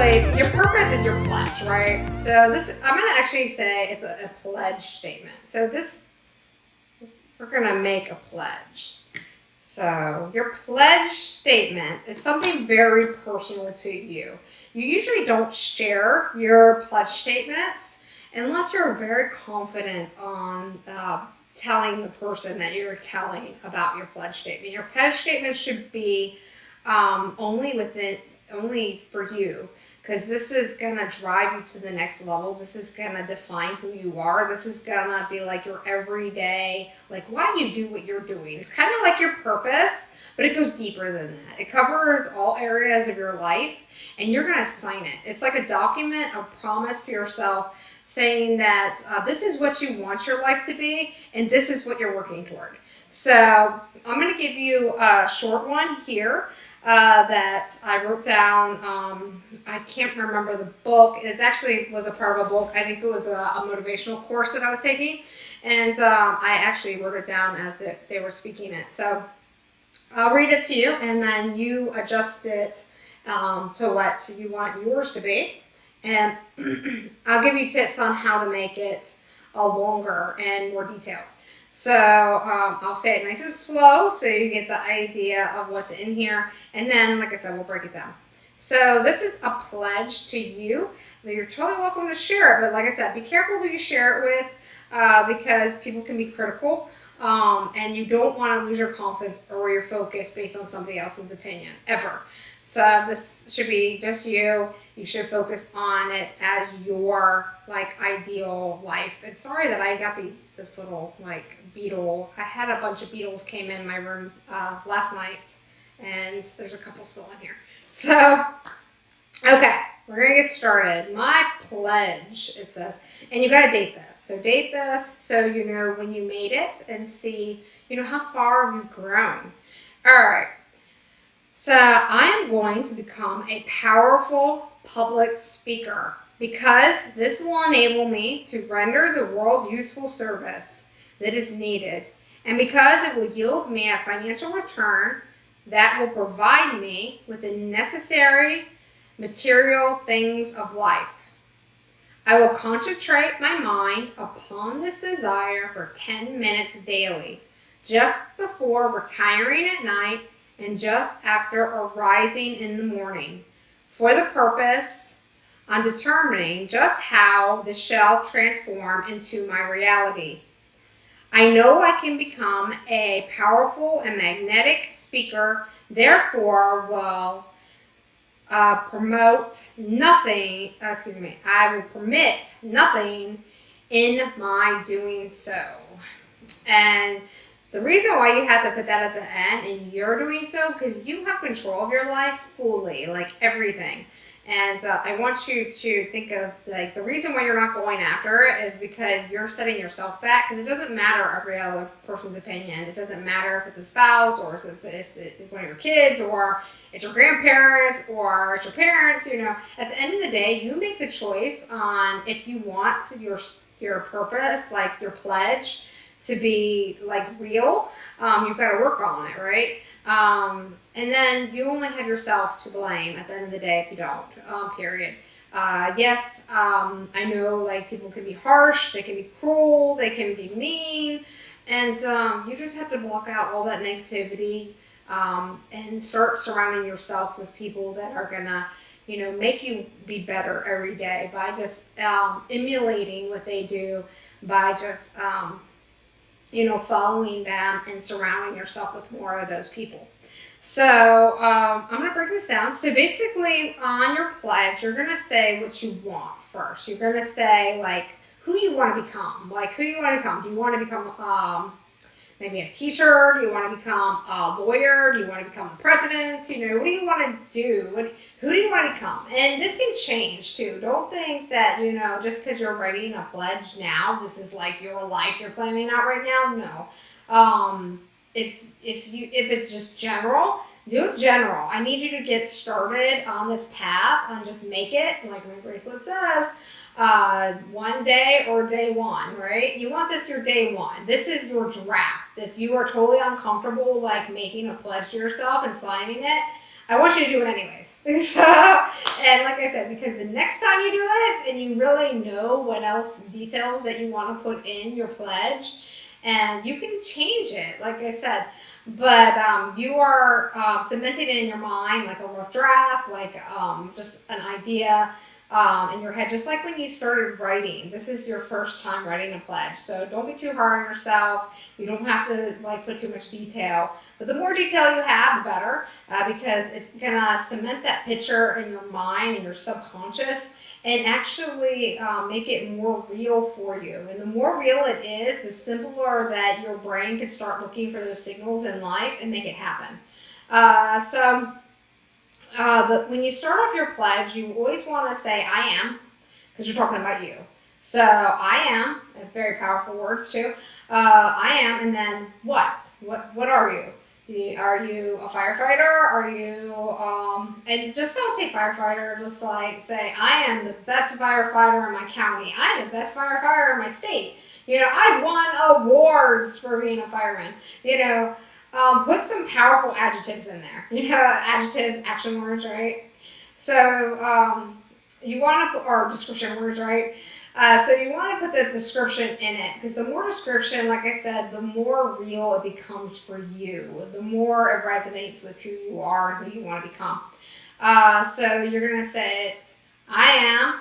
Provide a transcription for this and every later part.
basically, your purpose is your pledge, right? So this, I'm going to actually say it's a pledge statement. So this, we're going to make a pledge. So your pledge statement is something very personal to you. You usually don't share your pledge statements unless you're very confident on telling the person that you're telling about your pledge statement. Your pledge statement should be only for you, because this is gonna drive you to the next level. This is gonna define who you are. This is gonna be like your everyday, like why you do what you're doing. It's kind of like your purpose, but it goes deeper than that. It covers all areas of your life, and you're gonna sign it. It's like a document, a promise to yourself, saying that this is what you want your life to be, and this is what you're working toward. So I'm going to give you a short one here that I wrote down. I can't remember the book. It actually was a part of a book. I think it was a motivational course that I was taking. And I actually wrote it down as if they were speaking it. So I'll read it to you, and then you adjust it to what you want yours to be. And I'll give you tips on how to make it longer and more detailed. So I'll say it nice and slow so you get the idea of what's in here. And then, like I said, we'll break it down. So this is a pledge to you. You're totally welcome to share it. But like I said, be careful who you share it with because people can be critical. And you don't want to lose your confidence or your focus based on somebody else's opinion, ever. So this should be just you. You should focus on it as your ideal life. And sorry that I got this little beetle. I had a bunch of beetles came in my room last night, and there's a couple still in here. So, okay, we're gonna get started. My pledge, it says, and you gotta date this. So date this so you know when you made it and see, how far you've grown. All right. So I am going to become a powerful public speaker because this will enable me to render the world useful service that is needed, and because it will yield me a financial return that will provide me with the necessary material things of life. I will concentrate my mind upon this desire for 10 minutes daily, just before retiring at night and just after arising in the morning, for the purpose on determining just how this shall transform into my reality. I know I can become a powerful and magnetic speaker, therefore will I will permit nothing in my doing so. And the reason why you have to put that at the end and you're doing so, because you have control of your life fully, like everything. And I want you to think of the reason why you're not going after it is because you're setting yourself back, because it doesn't matter every other person's opinion. It doesn't matter if it's a spouse or if it's one of your kids or it's your grandparents or it's your parents. At the end of the day, you make the choice on if you want your purpose, like your pledge, to be real. You've got to work on it, right? And then you only have yourself to blame at the end of the day if you don't, period. Yes, I know people can be harsh, they can be cruel, they can be mean, and you just have to block out all that negativity and start surrounding yourself with people that are gonna make you be better every day by just emulating what they do, by just following them and surrounding yourself with more of those people. So I'm going to break this down. So basically on your pledge, you're going to say what you want first. You're going to say who you want to become. Who do you want to become? Do you want to become maybe a teacher? Do you want to become a lawyer? Do you want to become the president? What do you want to do? Who do you want to become? And this can change too. Don't think that, just because you're writing a pledge now, this is your life you're planning out right now. No. If it's just general, do general. I need you to get started on this path and just make it, like my bracelet says, one day or day one, right? You want this your day one. This is your draft. If you are totally uncomfortable making a pledge to yourself and signing it, I want you to do it anyways. And like I said, because the next time you do it and you really know what else details that you want to put in your pledge, and you can change it, like I said, but you are cementing it in your mind like a rough draft, like just an idea in your head, just like when you started writing. This is your first time writing a pledge, so don't be too hard on yourself. You don't have to like put too much detail, but the more detail you have, the better, because it's gonna cement that picture in your mind and your subconscious, and actually make it more real for you. And the more real it is, the simpler that your brain can start looking for those signals in life and make it happen. When you start off your pledge, you always want to say "I am," because you're talking about you. So I am, very powerful words too. I am, and then what? What are you? Are you a firefighter? Are you, and just don't say firefighter, just like say, I am the best firefighter in my county. I am the best firefighter in my state. I've won awards for being a fireman. Put some powerful adjectives in there. Adjectives, action words, right? So you want to put, or description words, right? So you want to put the description in it, because the more description, like I said, the more real it becomes for you. The more it resonates with who you are and who you want to become. So you're going to say, I am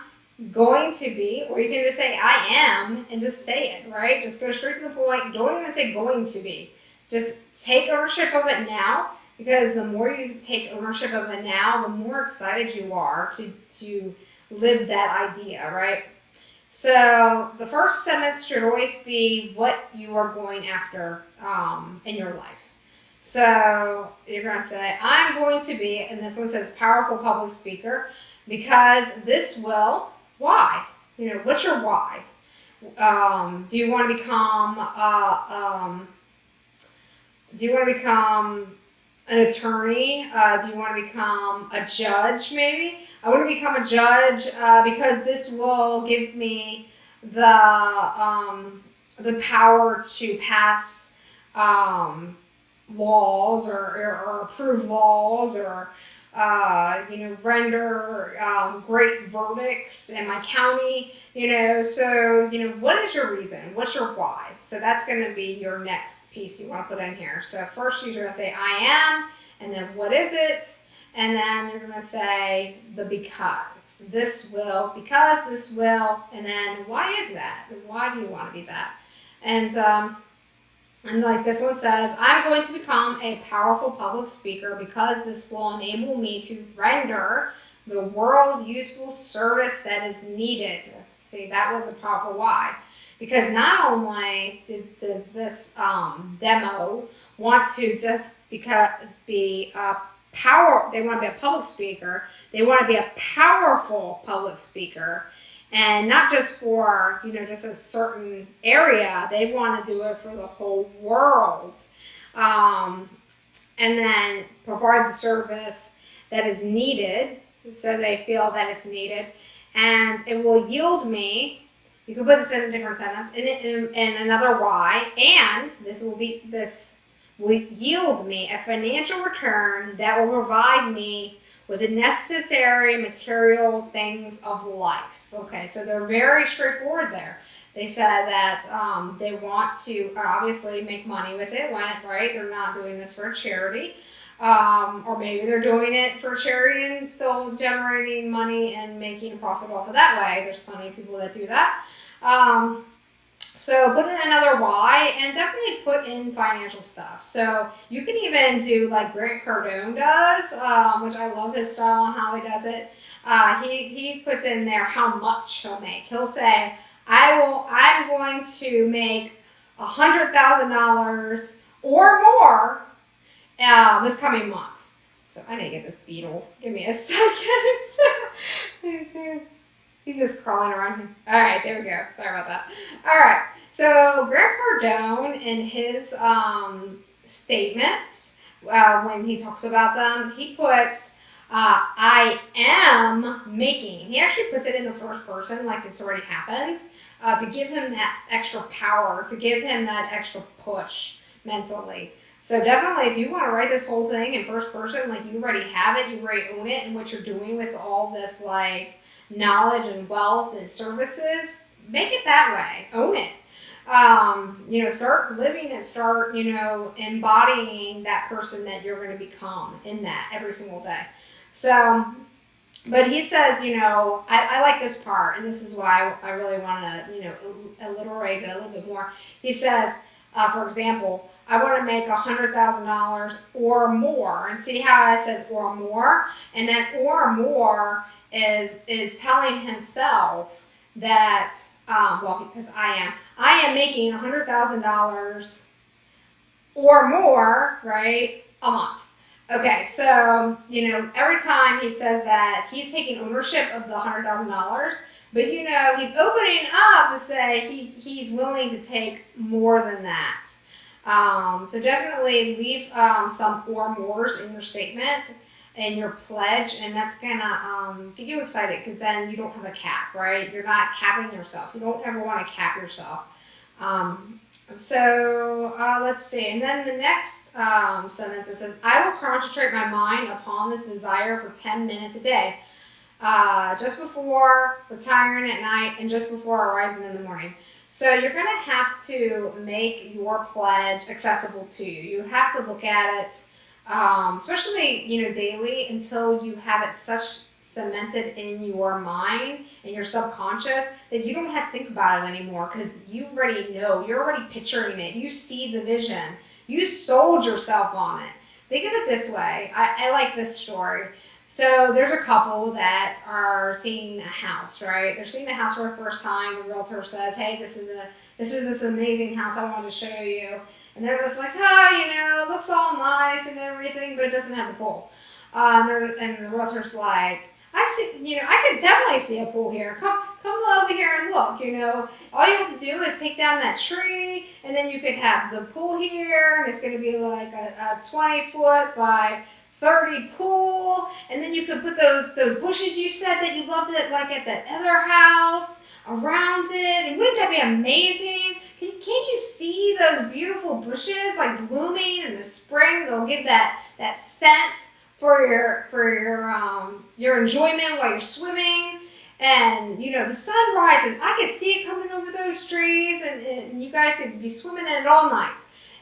going to be, or you can just say, I am, and just say it, right? Just go straight to the point. Don't even say going to be. Just take ownership of it now, because the more you take ownership of it now, the more excited you are to live that idea, right? So the first sentence should always be what you are going after in your life. So you're going to say, I'm going to be, and this one says powerful public speaker, because this will, why? What's your why? Do you want to become an attorney? Do you want to become a judge, maybe? I want to become a judge because this will give me the power to pass laws or approve laws or render great verdicts in my county. So what is your reason? What's your why? So that's going to be your next piece you want to put in here. So first you're going to say I am, and then what is it? And then you're going to say the because. This will, because this will, and then why is that? Why do you want to be that? And like this one says, I'm going to become a powerful public speaker because this will enable me to render the world's useful service that is needed. See, that was a powerful why. Because not only does this demo want to just be a they want to be a public speaker, they want to be a powerful public speaker, and not just for, just a certain area. They want to do it for the whole world. And then provide the service that is needed, so they feel that it's needed. And it will yield me, you can put this in a different sentence, in another why, and this will yield me a financial return that will provide me with the necessary material things of life. Okay, so they're very straightforward there. They said that they want to obviously make money with it, right? They're not doing this for a charity. Or maybe they're doing it for charity and still generating money and making a profit off of that way. There's plenty of people that do that. So put in another why, and definitely put in financial stuff. So you can even do like Grant Cardone does, which I love his style and how he does it. He puts in there how much he'll make. He'll say, I'm going to make $100,000 or more this coming month. So I need to get this beetle. Give me a second. He's just crawling around here. All right, there we go. Sorry about that. All right. So Grant Cardone, in his statements, when he talks about them, he puts, I am making. He actually puts it in the first person, like it's already happened, to give him that extra power, to give him that extra push mentally. So definitely, if you want to write this whole thing in first person, like you already have it, you already own it, and what you're doing with all this like knowledge and wealth and services, make it that way. Own it. Start living it, start, embodying that person that you're going to become in that every single day. So, but he says, I like this part, and this is why I really want to, alliterate it a little bit more. He says, for example, I want to make $100,000 or more, and see how it says or more, and that or more is telling himself that, because I am making $100,000 or more, right, a month. Okay, so, every time he says that, he's taking ownership of the $100,000, but, he's opening up to say he's willing to take more than that. So definitely leave some or mores in your statement and your pledge, and that's going to get you excited, because then you don't have a cap, right? You're not capping yourself. You don't ever want to cap yourself. Let's see. And then the next sentence, it says, I will concentrate my mind upon this desire for 10 minutes a day, just before retiring at night and just before arising in the morning. So you're going to have to make your pledge accessible to you. You have to look at it, especially, daily, until you have it such cemented in your mind and your subconscious that you don't have to think about it anymore, because you already know. You're already picturing it. You see the vision. You sold yourself on it. Think of it this way. I like this story. So there's a couple that are seeing a house, right? They're seeing a house for the first time. The realtor says, hey, this is this amazing house I wanted to show you. And they're just like, it looks all nice and everything, but it doesn't have a pool. And the realtor's like, I could definitely see a pool here. Come over here and look, All you have to do is take down that tree, and then you could have the pool here, and it's going to be like a 20-foot by 30 pool, and then you could put those bushes you said that you loved it, like at that other house, around it, and wouldn't that be amazing? Can't you see those beautiful bushes like blooming in the spring? They'll give that scent for your enjoyment while you're swimming, and the sunrise, and I could see it coming over those trees, and you guys could be swimming in it all night.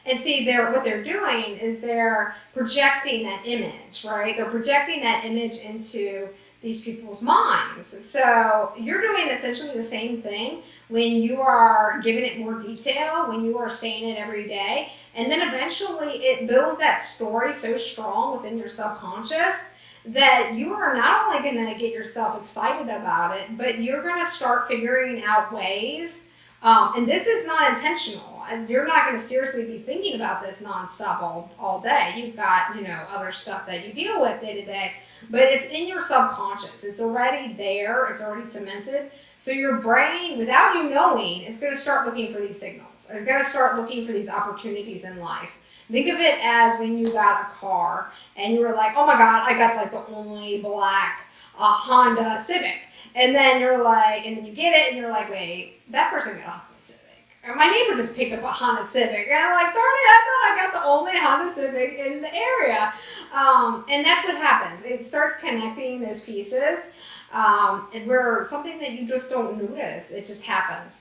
And see, what they're doing is they're projecting that image, right? They're projecting that image into these people's minds. So you're doing essentially the same thing when you are giving it more detail, when you are saying it every day. And then eventually it builds that story so strong within your subconscious that you are not only going to get yourself excited about it, but you're going to start figuring out ways. And this is not intentional. You're not going to seriously be thinking about this nonstop all day. You've got, other stuff that you deal with day to day, but it's in your subconscious. It's already there. It's already cemented. So your brain, without you knowing, is going to start looking for these signals. It's going to start looking for these opportunities in life. Think of it as when you got a car and you were like, oh my God, I got like the only black Honda Civic. And then you're like, and then you get it and you're like, wait, that person got a Honda Civic. And my neighbor just picked up a Honda Civic. And I'm like, darn it, I thought I got the only Honda Civic in the area. And that's what happens. It starts connecting those pieces. And where something that you just don't notice, it just happens.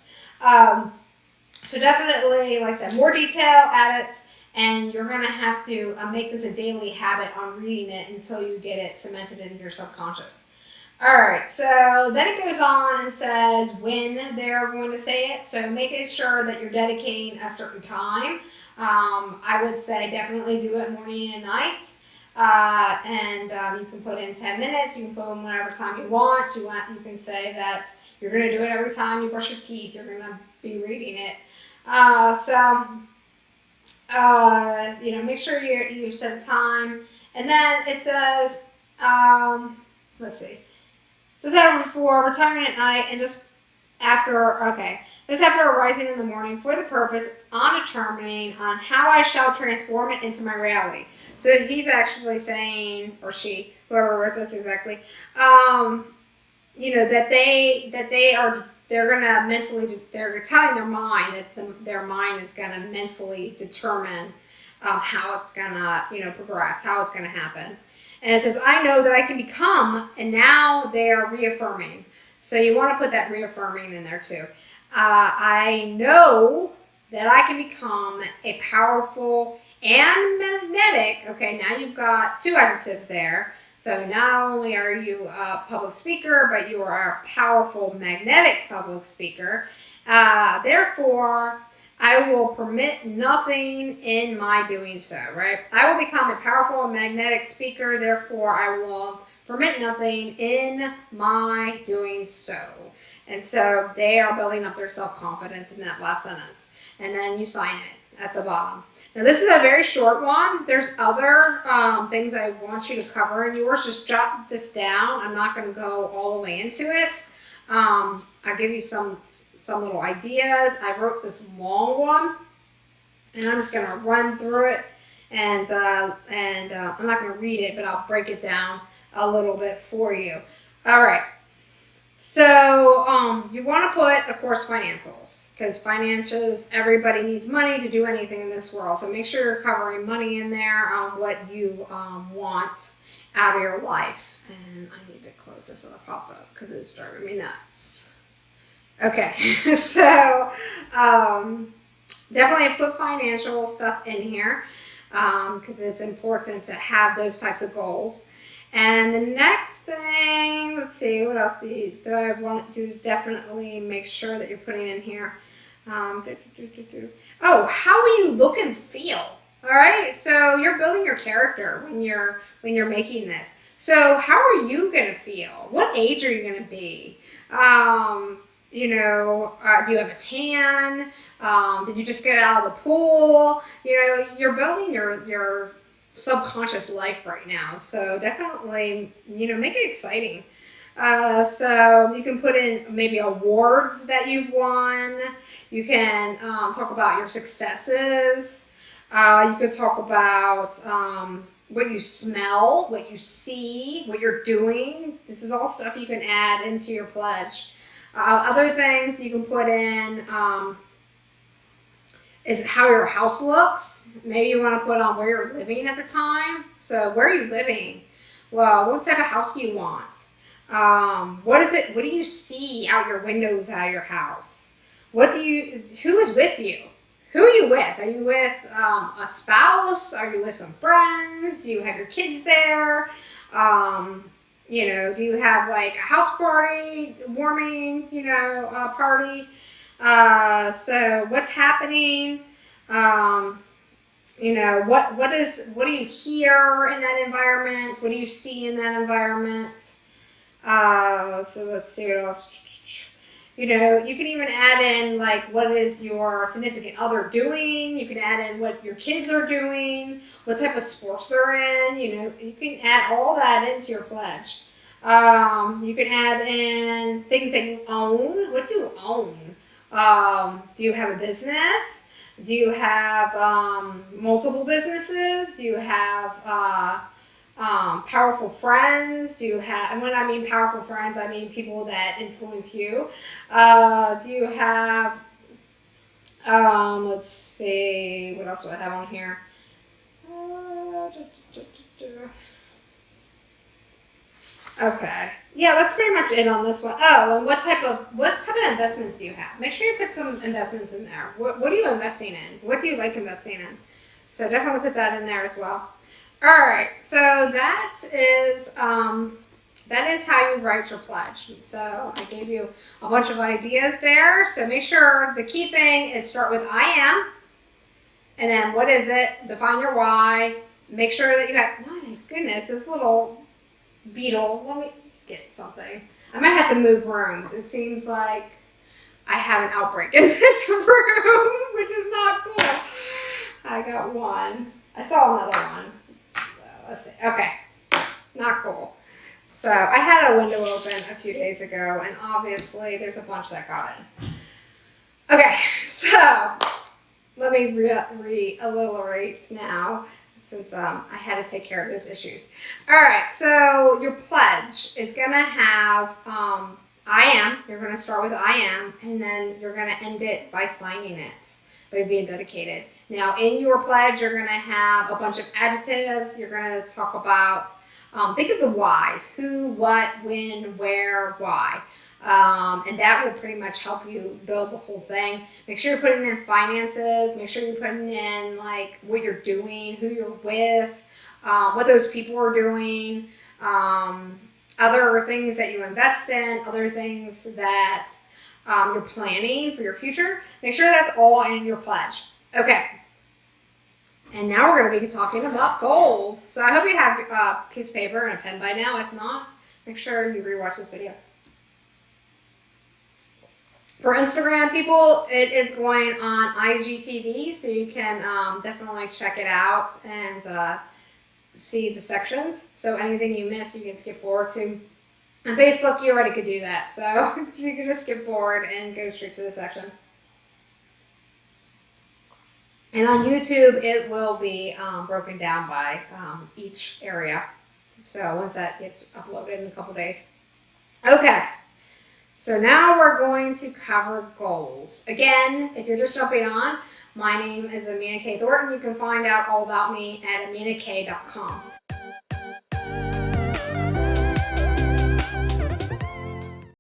So definitely, like I said, more detail at it. And you're going to have to make this a daily habit on reading it until you get it cemented into your subconscious. All right, so then it goes on and says when they're going to say it. So making sure that you're dedicating a certain time. I would say definitely do it morning and night. And you can put in 10 minutes. You can put in whatever time you want. You can say that you're going to do it every time you brush your teeth. You're going to be reading it. Make sure you set a time. And then it says, let's see. So that before retiring at night and just after arising in the morning for the purpose on determining on how I shall transform it into my reality. So he's actually saying, or she, whoever wrote this exactly, they're gonna mentally, they're telling their mind that their mind is gonna mentally determine how it's gonna, progress, how it's gonna happen. And it says, I know that I can become, and now they are reaffirming. So you want to put that reaffirming in there too. I know that I can become a powerful and magnetic. Okay, now you've got two adjectives there. So not only are you a public speaker, but you are a powerful, magnetic public speaker. Therefore, I will permit nothing in my doing so, right? I will become a powerful and magnetic speaker. Therefore, I will permit nothing in my doing so. And so they are building up their self-confidence in that last sentence. And then you sign it at the bottom. Now, this is a very short one. There's other things I want you to cover in yours. Just jot this down. I'm not going to go all the way into it. I'll give you some little ideas. I wrote this long one, and I'm just going to run through it. And I'm not going to read it, but I'll break it down a little bit for you. All right. So you want to put, of course, financials, because financials, everybody needs money to do anything in this world. So make sure you're covering money in there on what you want out of your life. And I need to close this little pop-up because it's driving me nuts. Okay, so definitely put financial stuff in here because it's important to have those types of goals. And the next thing, let's see, what else do I want you to definitely make sure that you're putting in here? Oh, how will you look and feel? All right, so you're building your character when you're making this. So how are you going to feel? What age are you going to be? Do you have a tan? Did you just get out of the pool? You're building your subconscious life right now. So definitely, make it exciting. So you can put in maybe awards that you've won. You can talk about your successes. You could talk about what you smell, what you see, what you're doing. This is all stuff you can add into your pledge. Other things you can put in is how your house looks. Maybe you want to put on where you're living at the time. So where are you living? Well, what type of house do you want? What do you see out your windows out of your house? Who is with you? Who are you with? Are you with a spouse? Are you with some friends? Do you have your kids there? Do you have like a house party, warming, party? So what's happening? What do you hear in that environment? What do you see in that environment? So let's see what else. You can even add in like what is your significant other doing. You can add in what your kids are doing, what type of sports they're in. You can add all that into your pledge. You can add in things that you own. What do you own? Do you have a business? Do you have multiple businesses? Do you have powerful friends? Do you have, and when I mean powerful friends, I mean people that influence you. Do you have, let's see, what else do I have on here? Okay. Yeah, that's pretty much it on this one. Oh, and what type of investments do you have? Make sure you put some investments in there. What are you investing in? What do you like investing in? So definitely put that in there as well. All right. So that is how you write your pledge. So I gave you a bunch of ideas there. So make sure the key thing is start with I am, and then what is it? Define your why. Make sure that you have. My goodness, this little beetle. Let me get something. I might have to move rooms. It seems like I have an outbreak in this room, which is not cool. I got one. I saw another one. Let's see. Okay. Not cool. So I had a window open a few days ago, and obviously there's a bunch that got in. Okay. So let me re-alliterate now, since I had to take care of those issues. All right, so your pledge is going to have I am. You're going to start with I am, and then you're going to end it by signing it. by being dedicated. Now, in your pledge, you're going to have a bunch of adjectives. You're going to talk about, think of the whys: who, what, when, where, why. And that will pretty much help you build the whole thing. Make sure you're putting in finances. Make sure you're putting in like what you're doing, who you're with, what those people are doing, other things that you invest in, other things that you're planning for your future. Make sure that's all in your pledge. Okay. And now we're going to be talking about goals. So I hope you have a piece of paper and a pen by now. If not, make sure you rewatch this video. For Instagram people, it is going on IGTV, so you can definitely check it out and see the sections. So anything you miss, you can skip forward to. On Facebook, you already could do that, so you can just skip forward and go straight to the section. And on YouTube, it will be broken down by each area. So once that gets uploaded in a couple days. Okay. So now we're going to cover goals. Again, if you're just jumping on, my name is Amena K. Thornton. You can find out all about me at amenak.com.